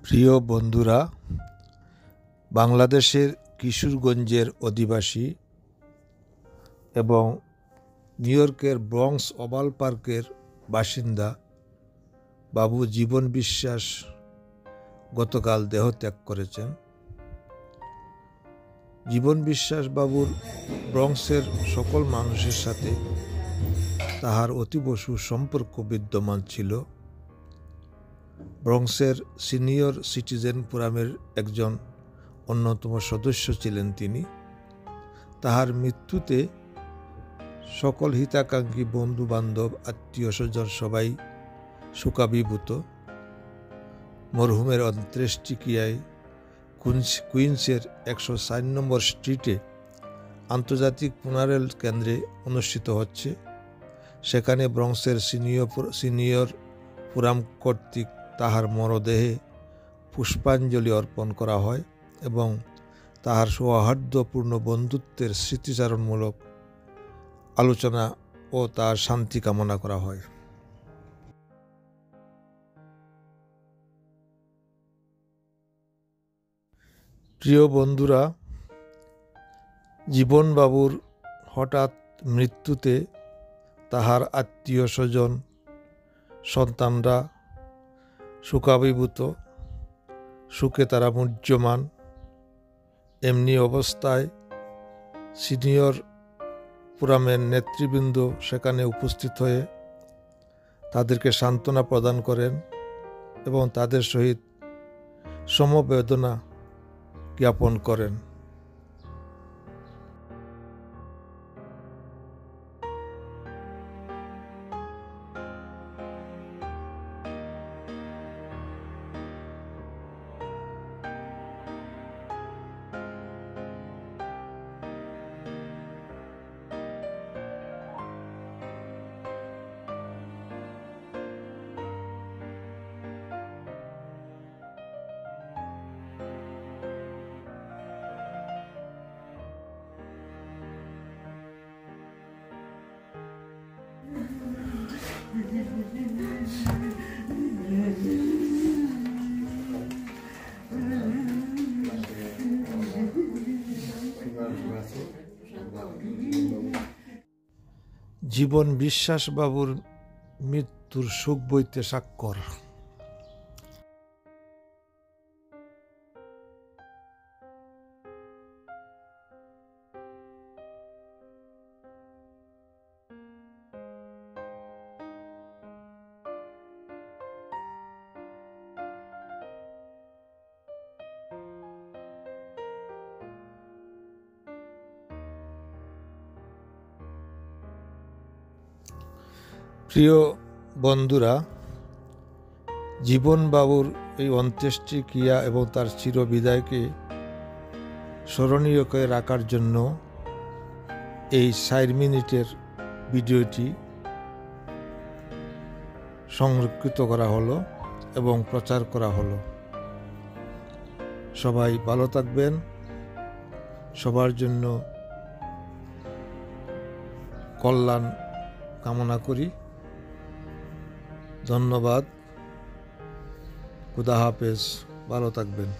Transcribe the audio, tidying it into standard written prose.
প্রিয় বন্ধুরা, বাংলাদেশের কিশোরগঞ্জের অধিবাসী এবং নিউ ইয়র্কের ব্রঙ্কস ওভাল পার্কের বাসিন্দা বাবু জীবন বিশ্বাস গতকাল দেহত্যাগ করেছেন। জীবন বিশ্বাস বাবুর ব্রঙ্কসের সকল মানুষের সাথে তাহার অতীব সুসম্পর্ক বিদ্যমান ছিল। ব্রঙ্কসের সিনিয়র সিটিজেন ফোরামের একজন অন্যতম সদস্য ছিলেন তিনি। তাহার মৃত্যুতে সকল হিতাকাঙ্ক্ষী বন্ধু বান্ধব আত্মীয় স্বজন সবাই শোকাভিভূত। মরহুমের অন্ত্যেষ্টিক্রিয়ায় কুইন্সের 104 নম্বর স্ট্রিটে আন্তর্জাতিক ফুনারেল কেন্দ্রে অনুষ্ঠিত হচ্ছে। সেখানে ব্রঙ্কসের সিনিয়র ফোরাম কর্তৃক তাহার মরদেহে পুষ্পাঞ্জলি অর্পণ করা হয় এবং তাহার সৌহার্দ্যপূর্ণ বন্ধুত্বের স্মৃতিচারণমূলক আলোচনা ও তার শান্তি কামনা করা হয়। প্রিয় বন্ধুরা, জীবনবাবুর হঠাৎ মৃত্যুতে তাহার আত্মীয় স্বজন সন্তানরা শোকাভিভূত, শোকে তারা মুহ্যমান। এমনি অবস্থায় সিনিয়র ফোরামের নেতৃবৃন্দ সেখানে উপস্থিত হয়ে তাদেরকে সান্ত্বনা প্রদান করেন এবং তাদের সহিত সমবেদনা জ্ঞাপন করেন। জীবন বিশ্বাস বাবুর মৃত্যুর শোক বইতে স্বাক্ষর। প্রিয় বন্ধুরা, জীবনবাবুর এই অন্ত্যেষ্টিক্রিয়া এবং তার চিরবিদায়কে স্মরণীয় করে রাখার জন্য এই 4 মিনিটের ভিডিওটি সংরক্ষিত করা হলো এবং প্রচার করা হলো। সবাই ভালো থাকবেন, সবার জন্য কল্যাণ কামনা করি। ধন্যবাদ। খুদা হাফেজ, ভালো থাকবেন।